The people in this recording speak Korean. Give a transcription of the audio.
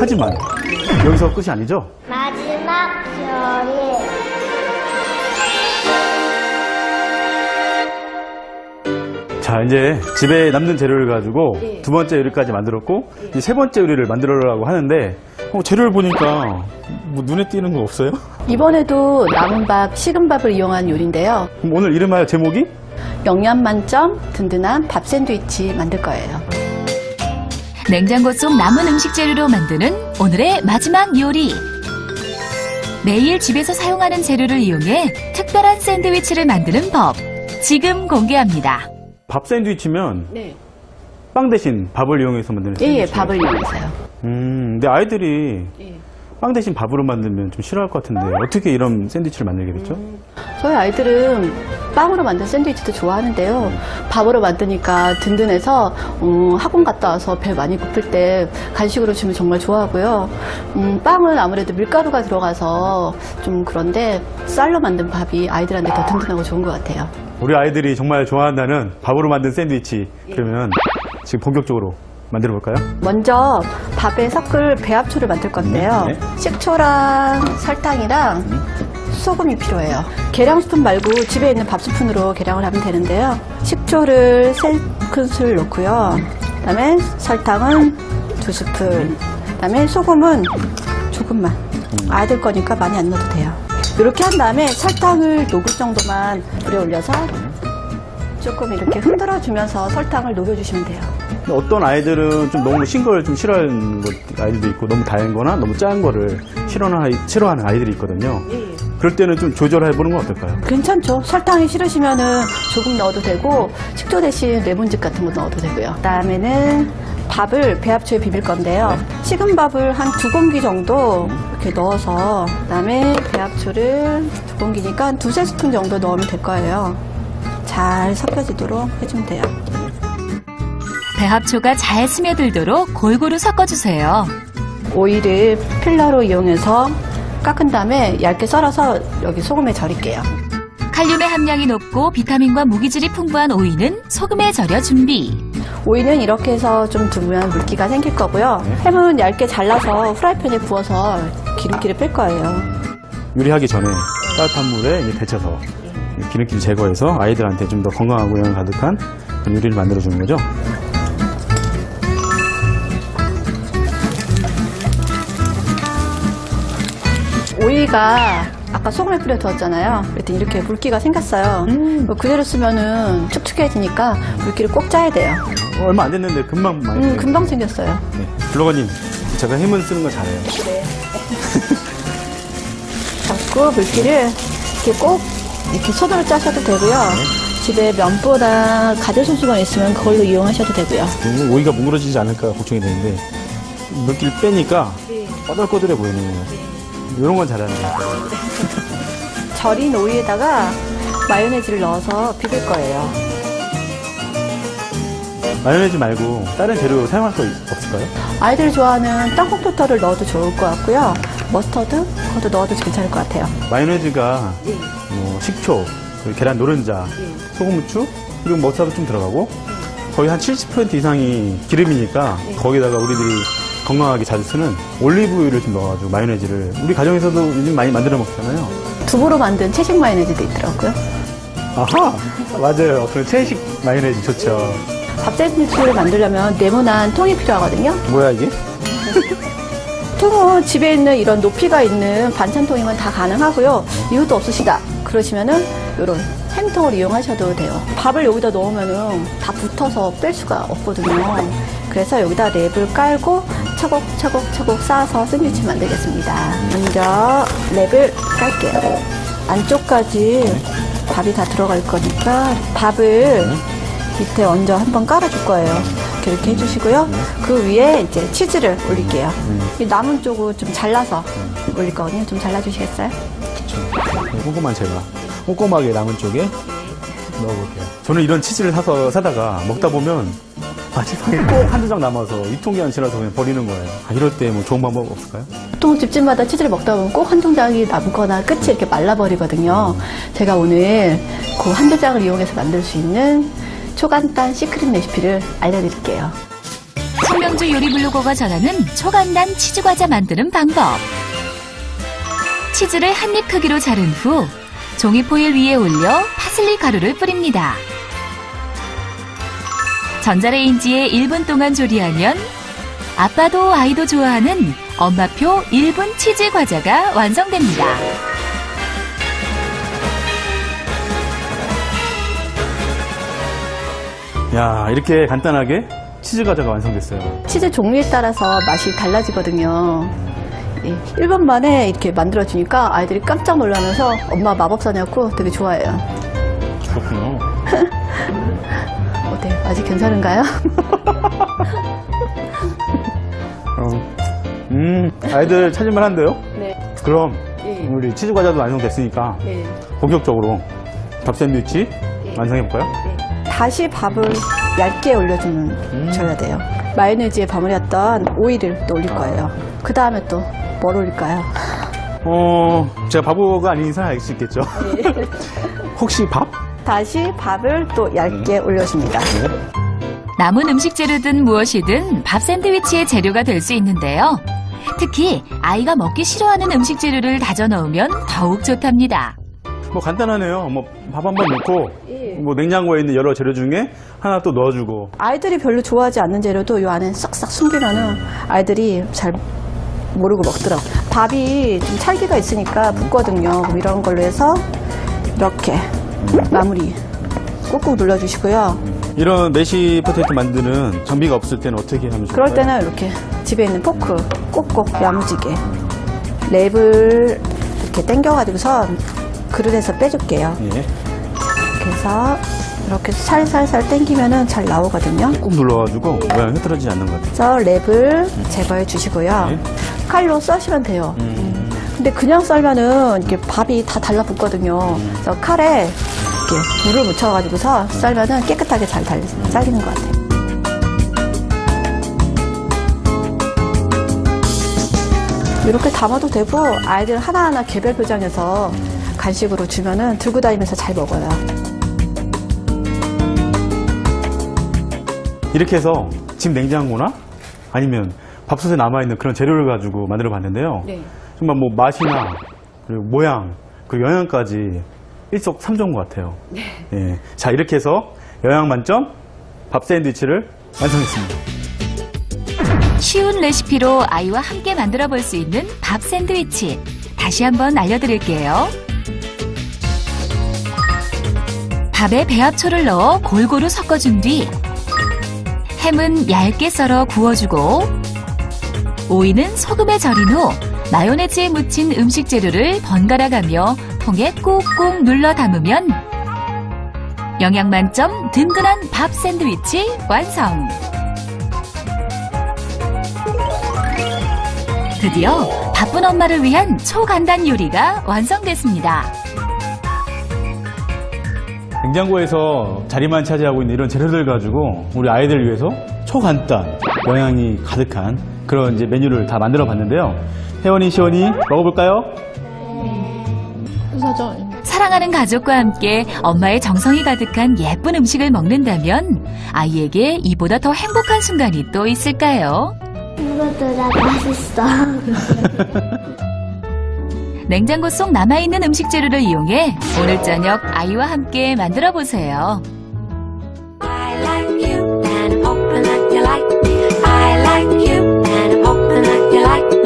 하지만 여기서 끝이 아니죠? 마지막 요리. 자, 이제 집에 남는 재료를 가지고 두 번째 요리까지 만들었고 이제 세 번째 요리를 만들려고 하는데 재료를 보니까 뭐 눈에 띄는 거 없어요? 이번에도 남은 밥, 식은 밥을 이용한 요리인데요. 그럼 오늘 이름하여 제목이? 영양 만점, 든든한 밥 샌드위치 만들 거예요. 냉장고 속 남은 음식 재료로 만드는 오늘의 마지막 요리. 매일 집에서 사용하는 재료를 이용해 특별한 샌드위치를 만드는 법. 지금 공개합니다. 밥 샌드위치면 네. 빵 대신 밥을 이용해서 만드는 예, 샌드위치. 밥을 이용해서요. 근데 아이들이 예. 빵 대신 밥으로 만들면 좀 싫어할 것 같은데 어떻게 이런 샌드위치를 만들게 됐죠? 저희 아이들은 빵으로 만든 샌드위치도 좋아하는데요. 밥으로 만드니까 든든해서 학원 갔다 와서 배 많이 고플 때 간식으로 주면 정말 좋아하고요. 빵은 아무래도 밀가루가 들어가서 좀 그런데 쌀로 만든 밥이 아이들한테 더 든든하고 좋은 것 같아요. 우리 아이들이 정말 좋아한다는 밥으로 만든 샌드위치 그러면 지금 본격적으로 만들어 볼까요? 먼저 밥에 섞을 배합초를 만들 건데요. 네. 식초랑 설탕이랑 소금이 필요해요. 계량 스푼 말고 집에 있는 밥 스푼으로 계량을 하면 되는데요. 식초를 3큰술 넣고요. 그다음에 설탕은 2스푼. 그다음에 소금은 조금만. 아이들 거니까 많이 안 넣어도 돼요. 이렇게 한 다음에 설탕을 녹을 정도만 불에 올려서 조금 이렇게 흔들어 주면서 설탕을 녹여주시면 돼요. 어떤 아이들은 좀 너무 신 걸 좀 싫어하는 아이들도 있고 너무 단 거나 너무 짠 거를 싫어하는 아이들이 있거든요. 그럴 때는 좀 조절해 보는 건 어떨까요? 괜찮죠. 설탕이 싫으시면은 조금 넣어도 되고 식초 대신 레몬즙 같은 거 넣어도 되고요. 그다음에는 밥을 배합초에 비빌 건데요. 식은 밥을 한 2공기 정도 이렇게 넣어서 그다음에 배합초를 2공기니까 한 2~3스푼 정도 넣으면 될 거예요. 잘 섞여지도록 해주면 돼요. 배합초가 잘 스며들도록 골고루 섞어주세요. 오이를 필러로 이용해서 깎은 다음에 얇게 썰어서 여기 소금에 절일게요. 칼륨의 함량이 높고 비타민과 무기질이 풍부한 오이는 소금에 절여 준비. 오이는 이렇게 해서 좀 두면 물기가 생길 거고요. 햄은 얇게 잘라서 프라이팬에 부어서 기름기를 뺄 거예요. 요리하기 전에 따뜻한 물에 이제 데쳐서 기름기를 제거해서 아이들한테 좀 더 건강하고 영양 가득한 그런 요리를 만들어 주는 거죠. 오이가 아까 소금에 뿌려 두었잖아요. 그랬더니 이렇게 물기가 생겼어요. 그대로 쓰면은 촉촉해지니까 물기를 꼭 짜야 돼요. 얼마 안 됐는데 금방 많이 되네요. 금방 생겼어요. 네. 블로거님, 제가 햄은 쓰는 거 잘해요. 네. 잡고 물기를 이렇게 꼭 이렇게 손으로 짜셔도 되고요. 집에 면보다 가재손수건 있으면 그걸로 이용하셔도 되고요. 오이가 뭉그러지지 않을까 걱정이 되는데 물기를 빼니까 꺼들꺼들해 보이네요. 이런 건 잘하네요. 절인 오이에다가 마요네즈를 넣어서 비빌 거예요. 마요네즈 말고 다른 재료 사용할 수 없을까요? 아이들이 좋아하는 땅콩버터를 넣어도 좋을 것 같고요. 머스터드? 그것도 넣어도 괜찮을 것 같아요. 마요네즈가 뭐 식초, 그리고 계란 노른자, 소금, 후추, 그리고 머스타드 좀 들어가고 거의 한 70% 이상이 기름이니까 거기다가 우리들이 건강하게 자주 쓰는 올리브유를 좀 넣어가지고 마요네즈를 우리 가정에서도 요즘 많이 만들어 먹잖아요. 두부로 만든 채식 마요네즈도 있더라고요. 아하, 맞아요. 그런 채식 마요네즈 좋죠. 밥 샌드위치를 만들려면 네모난 통이 필요하거든요. 뭐야 이게? 통은 집에 있는 이런 높이가 있는 반찬통이면 다 가능하고요. 이것도 없으시다 그러시면은 이런 햄통을 이용하셔도 돼요. 밥을 여기다 넣으면은 다 붙어서 뺄 수가 없거든요. 그래서 여기다 랩을 깔고 차곡차곡차곡 쌓아서 샌드위치 만들겠습니다. 먼저 랩을 깔게요. 안쪽까지 밥이 다 들어갈 거니까 밥을 밑에 먼저 한번 깔아줄 거예요. 이렇게 해주시고요. 그 위에 이제 치즈를 올릴게요. 이 남은 쪽을 좀 잘라서 올릴 거거든요. 좀 잘라주시겠어요? 꼼꼼한 제가 꼼꼼하게 남은 쪽에 넣어볼게요. 저는 이런 치즈를 사다가 먹다 보면 마지막에 꼭 한두 장 남아서 유통기한 지나서 그냥 버리는 거예요. 이럴 때 뭐 좋은 방법 없을까요? 보통 집집마다 치즈를 먹다 보면 꼭 한두 장이 남거나 끝이 이렇게 말라버리거든요. 제가 오늘 그 한두 장을 이용해서 만들 수 있는 초간단 시크릿 레시피를 알려드릴게요. 김명주 요리블로거가 전하는 초간단 치즈과자 만드는 방법. 치즈를 한입 크기로 자른 후 종이포일 위에 올려 파슬리 가루를 뿌립니다. 전자레인지에 1분 동안 조리하면 아빠도 아이도 좋아하는 엄마표 1분 치즈 과자가 완성됩니다. 야, 이렇게 간단하게 치즈 과자가 완성됐어요. 치즈 종류에 따라서 맛이 달라지거든요. 1분 만에 이렇게 만들어주니까 아이들이 깜짝 놀라면서 엄마 마법사냐고 되게 좋아해요. 그렇군요. 어때요? 아직 괜찮은가요? 아이들 찾을만 한데요? 네. 그럼 예. 우리 치즈 과자도 완성됐으니까 네. 본격적으로 밥 샌드위치 완성해볼까요? 다시 밥을 얇게 올려줘야 돼요. 마요네즈에 버무렸던 오일을 또 올릴 거예요. 그 다음에 또 뭘 올릴까요? 제가 바보가 아닌 이상 알 수 있겠죠? 혹시 밥? 다시 밥을 또 얇게 올려줍니다. 남은 음식 재료든 무엇이든 밥 샌드위치의 재료가 될 수 있는데요. 특히 아이가 먹기 싫어하는 음식 재료를 다져 넣으면 더욱 좋답니다. 뭐 간단하네요. 뭐 밥 한 번 넣고 뭐 냉장고에 있는 여러 재료 중에 하나 또 넣어주고. 아이들이 별로 좋아하지 않는 재료도 이 안에 싹싹 숨기면은 아이들이 잘 모르고 먹더라고요. 밥이 좀 찰기가 있으니까 붓거든요. 그럼 이런 걸로 해서 이렇게 마무리 꾹꾹 눌러주시고요. 이런 메시 포테이토 만드는 장비가 없을 때는 어떻게 하면 좋을까요? 그럴 때는 이렇게 집에 있는 포크 꼭꼭 야무지게 랩을 이렇게 당겨가지고서 그릇에서 빼줄게요. 예. 이렇게 해서 이렇게 살살살 당기면은 잘 나오거든요. 꾹 눌러가지고 모양이 흐트러지지 않는 것 같아요. 그래서 랩을 제거해 주시고요. 네. 칼로 써시면 돼요. 근데 그냥 썰면은 이렇게 밥이 다 달라붙거든요. 그래서 칼에 이렇게 물을 묻혀가지고서 썰면은 깨끗하게 잘 잘리는 것 같아요. 이렇게 담아도 되고 아이들 하나하나 개별 포장해서 간식으로 주면은 들고 다니면서 잘 먹어요. 이렇게 해서 집 냉장고나 아니면 밥솥에 남아있는 그런 재료를 가지고 만들어 봤는데요. 네. 정말 뭐 맛이나 그리고 모양 그리고 영양까지 일석삼조인 것 같아요. 예. 자, 이렇게 해서 영양 만점 밥 샌드위치를 완성했습니다. 쉬운 레시피로 아이와 함께 만들어 볼 수 있는 밥 샌드위치. 다시 한번 알려드릴게요. 밥에 배합초를 넣어 골고루 섞어준 뒤 햄은 얇게 썰어 구워주고 오이는 소금에 절인 후 마요네즈에 묻힌 음식 재료를 번갈아 가며 통에 꾹꾹 눌러 담으면 영양 만점 든든한 밥 샌드위치 완성! 드디어 바쁜 엄마를 위한 초간단 요리가 완성됐습니다. 냉장고에서 자리만 차지하고 있는 이런 재료들 가지고 우리 아이들을 위해서 초간단, 영양이 가득한 그런 이제 메뉴를 다 만들어 봤는데요. 혜원이, 시원이 먹어볼까요? 사랑하는 가족과 함께 엄마의 정성이 가득한 예쁜 음식을 먹는다면 아이에게 이보다 더 행복한 순간이 또 있을까요? 이것보다 맛있어. 냉장고 속 남아있는 음식 재료를 이용해 오늘 저녁 아이와 함께 만들어 보세요. I like you and I'm hoping that you like me. I like you and I'm hoping that you like me.